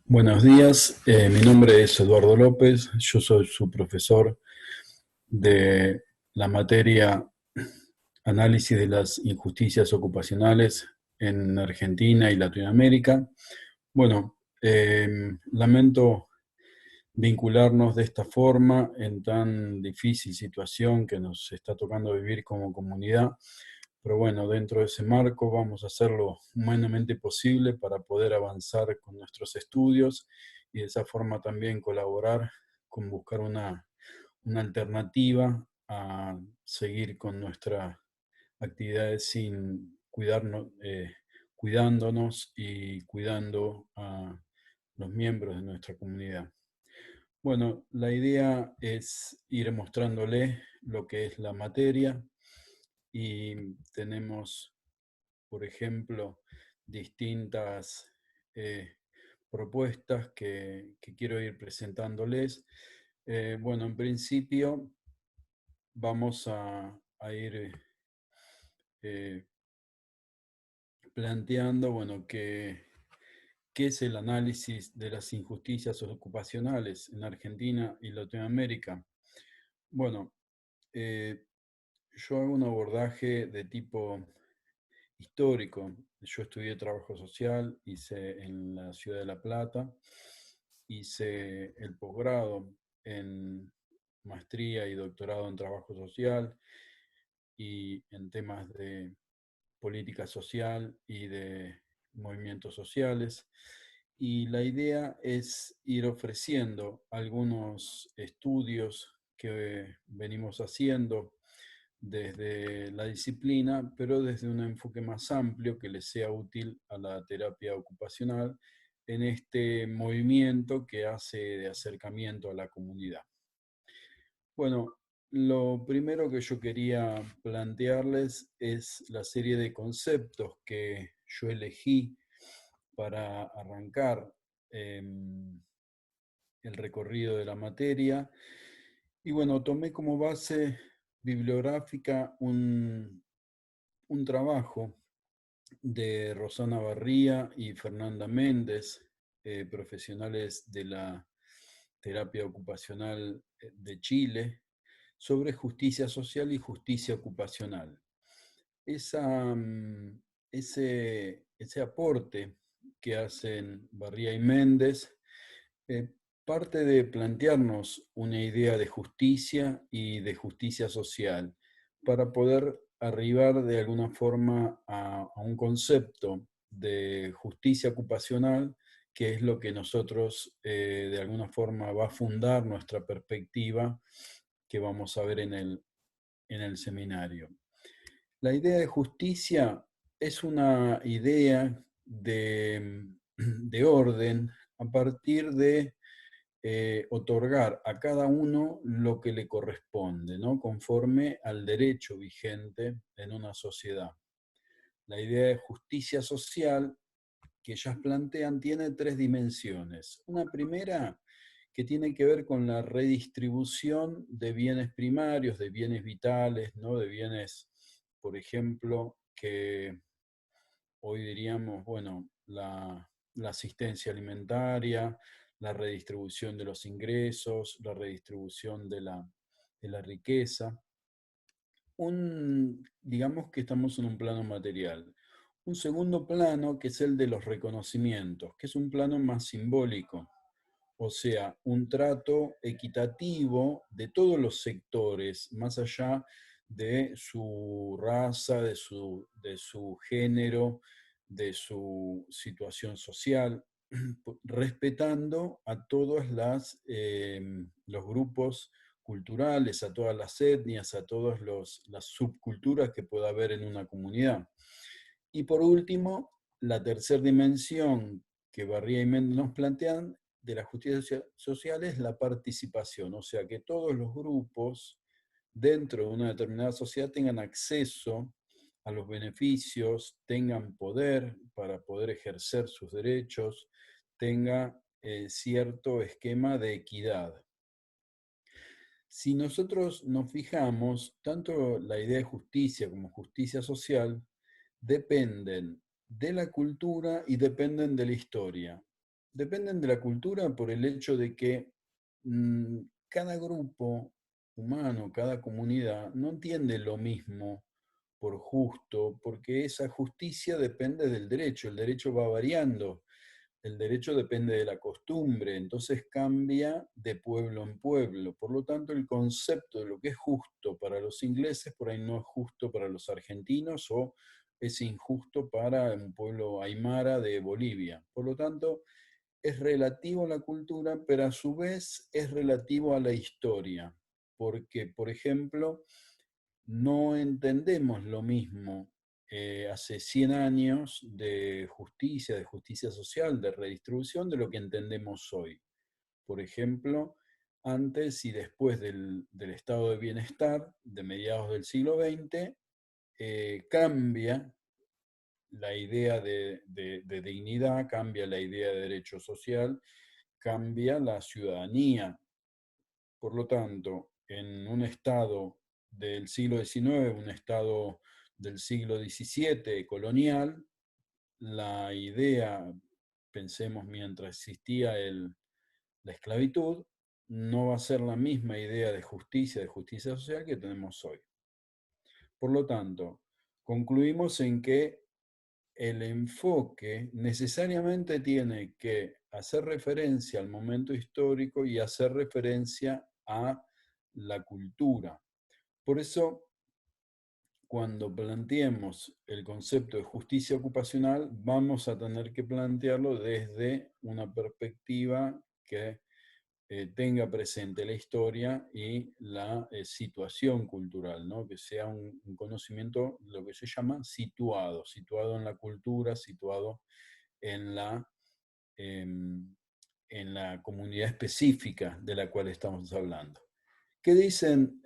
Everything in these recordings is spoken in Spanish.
Buenos días, mi nombre es Eduardo López, yo soy su profesor de la materia Análisis de las Injusticias Ocupacionales en Argentina y Latinoamérica. Bueno, lamento vincularnos de esta forma en tan difícil situación que nos está tocando vivir como comunidad, pero bueno, dentro de ese marco vamos a hacer lo humanamente posible para poder avanzar con nuestros estudios y de esa forma también colaborar con buscar una alternativa a seguir con nuestras actividades sin cuidarnos, cuidándonos y cuidando a los miembros de nuestra comunidad. Bueno, la idea es ir mostrándole lo que es la materia y tenemos, por ejemplo, distintas eh, propuestas que quiero ir presentándoles. Bueno, en principio vamos a ir eh, planteando, bueno, qué es el análisis de las injusticias ocupacionales en Argentina y Latinoamérica. Bueno, eh, yo hago un abordaje de tipo histórico. Yo estudié trabajo social, hice en la ciudad de La Plata, hice el posgrado en maestría y doctorado en trabajo social y en temas de política social y de movimientos sociales. Y la idea es ir ofreciendo algunos estudios que venimos haciendo desde la disciplina, pero desde un enfoque más amplio que le sea útil a la terapia ocupacional en este movimiento que hace de acercamiento a la comunidad. Bueno, lo primero que yo quería plantearles es la serie de conceptos que yo elegí para arrancar el recorrido de la materia. Y bueno, tomé como base bibliográfica un trabajo de Rosana Barría y Fernanda Méndez, profesionales de la terapia ocupacional de Chile, sobre justicia social y justicia ocupacional. Esa, ese aporte que hacen Barría y Méndez eh, parte de plantearnos una idea de justicia y de justicia social para poder arribar de alguna forma a un concepto de justicia ocupacional que es lo que nosotros de alguna forma va a fundar nuestra perspectiva que vamos a ver en el seminario. La idea de justicia es una idea de orden a partir de otorgar a cada uno lo que le corresponde, ¿no? Conforme al derecho vigente en una sociedad. La idea de justicia social que ellas plantean tiene tres dimensiones. Una primera que tiene que ver con la redistribución de bienes primarios, de bienes vitales, ¿no? De bienes, por ejemplo, que hoy diríamos, bueno, la asistencia alimentaria, la redistribución de los ingresos, la redistribución de la riqueza. Digamos que estamos en un plano material. Un segundo plano que es el de los reconocimientos, que es un plano más simbólico, o sea, un trato equitativo de todos los sectores, más allá de su raza, de su género, de su situación social, respetando a todos los grupos culturales, a todas las etnias, a todas las subculturas que pueda haber en una comunidad. Y por último, la tercera dimensión que Barría y Méndez nos plantean de la justicia social es la participación, o sea, que todos los grupos dentro de una determinada sociedad tengan acceso a los beneficios, tengan poder para poder ejercer sus derechos, tenga cierto esquema de equidad. Si nosotros nos fijamos, tanto la idea de justicia como justicia social dependen de la cultura y dependen de la historia. dependen de la cultura por el hecho de que cada grupo humano, cada comunidad, no entiende lo mismo por justo, porque esa justicia depende del derecho, el derecho va variando, el derecho depende de la costumbre, entonces cambia de pueblo en pueblo. Por lo tanto, el concepto de lo que es justo para los ingleses por ahí no es justo para los argentinos o es injusto para un pueblo aymara de Bolivia. Por lo tanto, es relativo a la cultura, pero a su vez es relativo a la historia, porque, por ejemplo, no entendemos lo mismo hace 100 años de justicia social, de redistribución, de lo que entendemos hoy. Por ejemplo, antes y después del estado de bienestar de mediados del siglo XX, cambia la idea de dignidad, cambia la idea de derecho social, cambia la ciudadanía. Por lo tanto, en un estado del siglo XIX, un estado del siglo XVII colonial, la idea, pensemos mientras existía la esclavitud, no va a ser la misma idea de justicia social que tenemos hoy. Por lo tanto, concluimos en que el enfoque necesariamente tiene que hacer referencia al momento histórico y hacer referencia a la cultura. Por eso, cuando planteemos el concepto de justicia ocupacional, vamos a tener que plantearlo desde una perspectiva que tenga presente la historia y la situación cultural, ¿no? Que sea un conocimiento, lo que se llama situado, situado en la cultura, situado en em, en la comunidad específica de la cual estamos hablando. ¿Qué dicen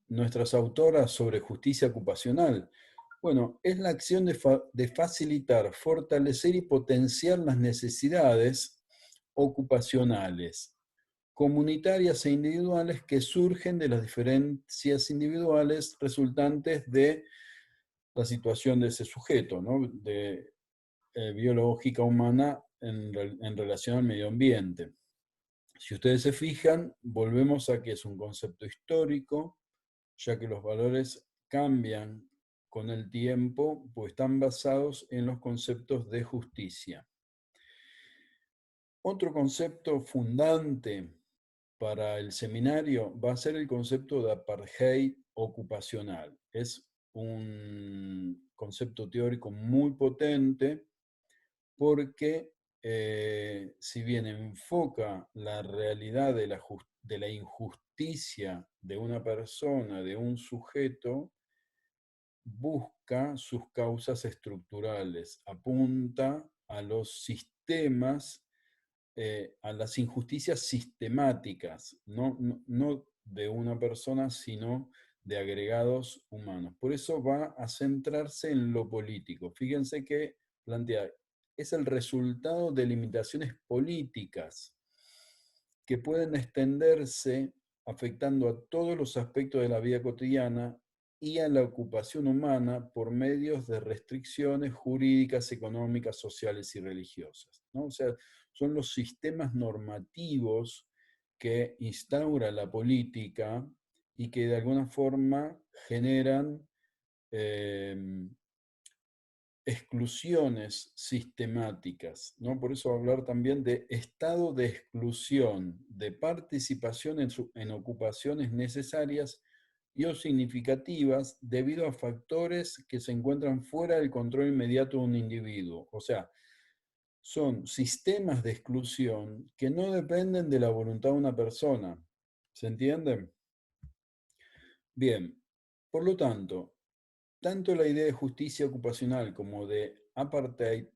nuestras autoras sobre justicia ocupacional? Bueno, es la acción de facilitar, fortalecer y potenciar las necesidades ocupacionales, comunitarias e individuales que surgen de las diferencias individuales resultantes de la situación de ese sujeto, ¿no? De biológica humana en relación al medio ambiente. Si ustedes se fijan, volvemos a que es un concepto histórico, ya que los valores cambian con el tiempo, pues están basados en los conceptos de justicia. Otro concepto fundante para el seminario va a ser el concepto de apartheid ocupacional. Es un concepto teórico muy potente porque si bien enfoca la realidad de la injusticia de una persona, de un sujeto, busca sus causas estructurales, apunta a los sistemas, a las injusticias sistemáticas, no de una persona, sino de agregados humanos. Por eso va a centrarse en lo político. Fíjense que plantea, es el resultado de limitaciones políticas que pueden extenderse afectando a todos los aspectos de la vida cotidiana y a la ocupación humana por medios de restricciones jurídicas, económicas, sociales y religiosas, ¿no? O sea, son los sistemas normativos que instaura la política y que de alguna forma generan eh, exclusiones sistemáticas, ¿no? Por eso hablar también de estado de exclusión, de participación en ocupaciones necesarias y o significativas debido a factores que se encuentran fuera del control inmediato de un individuo. O sea, son sistemas de exclusión que no dependen de la voluntad de una persona. ¿Se entiende? Bien, por lo tanto, tanto la idea de justicia ocupacional como de apartheid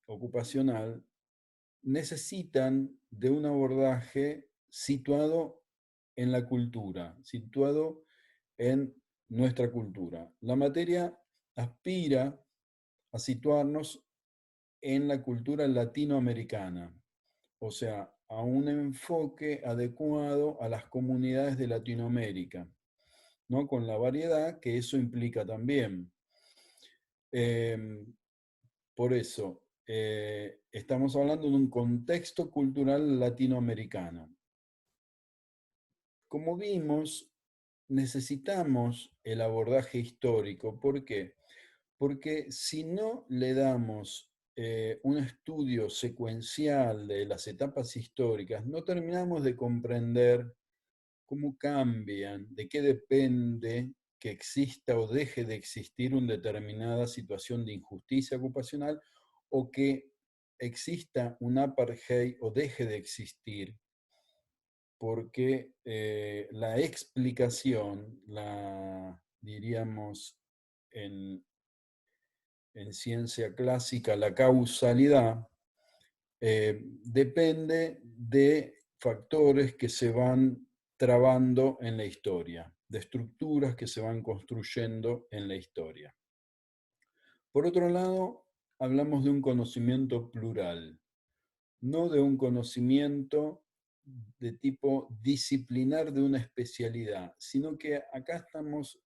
ocupacional necesitan de un abordaje situado en la cultura, situado en nuestra cultura. La materia aspira a situarnos en la cultura latinoamericana, o sea, a un enfoque adecuado a las comunidades de Latinoamérica, ¿no? Con la variedad que eso implica también. Por eso, estamos hablando de un contexto cultural latinoamericano. Como vimos, necesitamos el abordaje histórico. ¿Por qué? Porque si no le damos un estudio secuencial de las etapas históricas, no terminamos de comprender cómo cambian, de qué depende que exista o deje de existir una determinada situación de injusticia ocupacional o que exista un apartheid o deje de existir, porque la explicación, diríamos en ciencia clásica, la causalidad, depende de factores que se van trabando en la historia, de estructuras que se van construyendo en la historia. Por otro lado, hablamos de un conocimiento plural, no de un conocimiento de tipo disciplinar de una especialidad, sino que acá estamos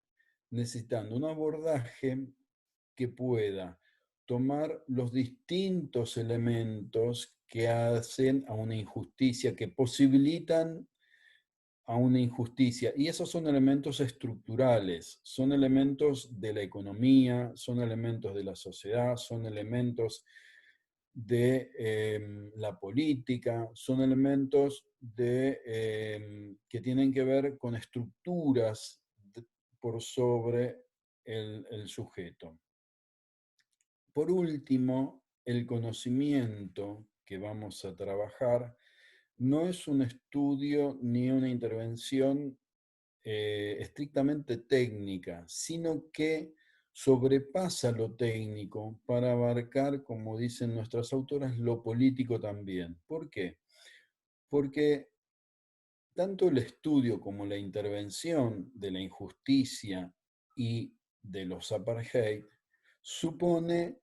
necesitando un abordaje que pueda tomar los distintos elementos que hacen a una injusticia, que posibilitan a una injusticia. Y esos son elementos estructurales, son elementos de la economía, son elementos de la sociedad, son elementos de la política, son elementos que tienen que ver con estructuras por sobre el sujeto. Por último, el conocimiento que vamos a trabajar no es un estudio ni una intervención estrictamente técnica, sino que sobrepasa lo técnico para abarcar, como dicen nuestras autoras, lo político también. ¿Por qué? Porque tanto el estudio como la intervención de la injusticia y de los apartheid supone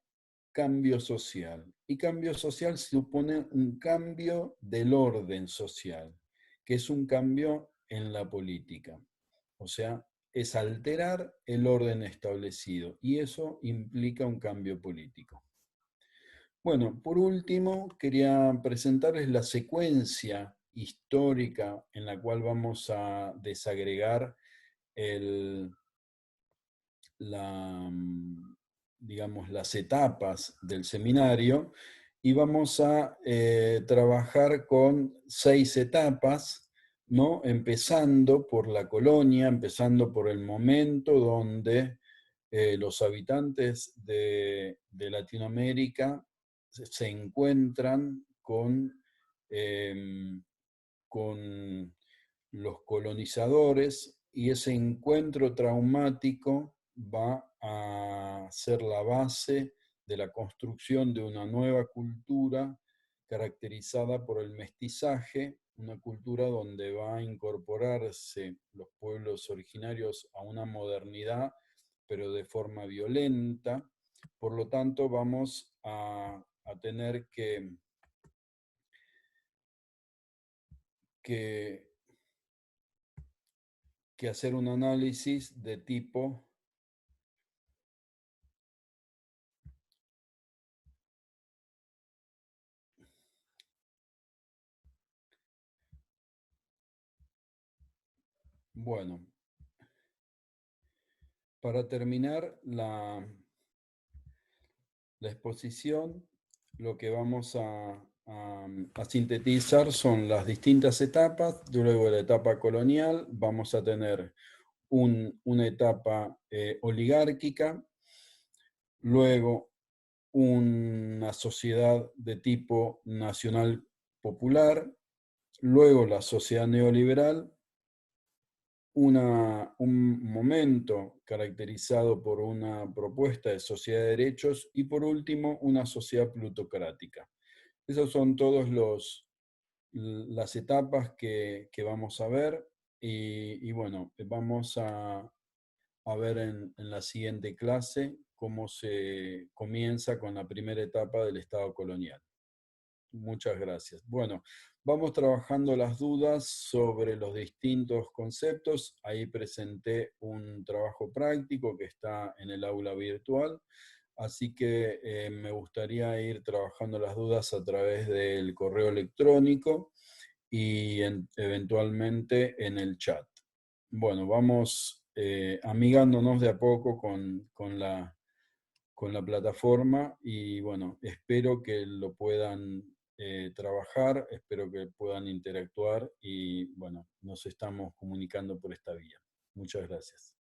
cambio social. Y cambio social supone un cambio del orden social, que es un cambio en la política. O sea, es alterar el orden establecido y eso implica un cambio político. Bueno, por último, quería presentarles la secuencia histórica en la cual vamos a desagregar el, la, digamos, las etapas del seminario y vamos a trabajar con 6 etapas, ¿no? Empezando por la colonia, empezando por el momento donde los habitantes de Latinoamérica se encuentran con los colonizadores y ese encuentro traumático va a ser la base de la construcción de una nueva cultura caracterizada por el mestizaje, una cultura donde va a incorporarse los pueblos originarios a una modernidad, pero de forma violenta. Por lo tanto, vamos a tener que hacer un análisis de tipo bueno. Para terminar la exposición, lo que vamos a sintetizar son las distintas etapas. Luego de la etapa colonial vamos a tener una etapa oligárquica, luego una sociedad de tipo nacional popular, luego la sociedad neoliberal, un momento caracterizado por una propuesta de sociedad de derechos y por último una sociedad plutocrática. Esas son todas las etapas que vamos a ver y bueno, vamos a ver en la siguiente clase cómo se comienza con la primera etapa del Estado colonial. Muchas gracias. Bueno, vamos trabajando las dudas sobre los distintos conceptos. Ahí presenté un trabajo práctico que está en el aula virtual. Así que me gustaría ir trabajando las dudas a través del correo electrónico y eventualmente en el chat. Bueno, vamos amigándonos de a poco con la plataforma y bueno, espero que lo puedan trabajar, espero que puedan interactuar y bueno, nos estamos comunicando por esta vía. Muchas gracias.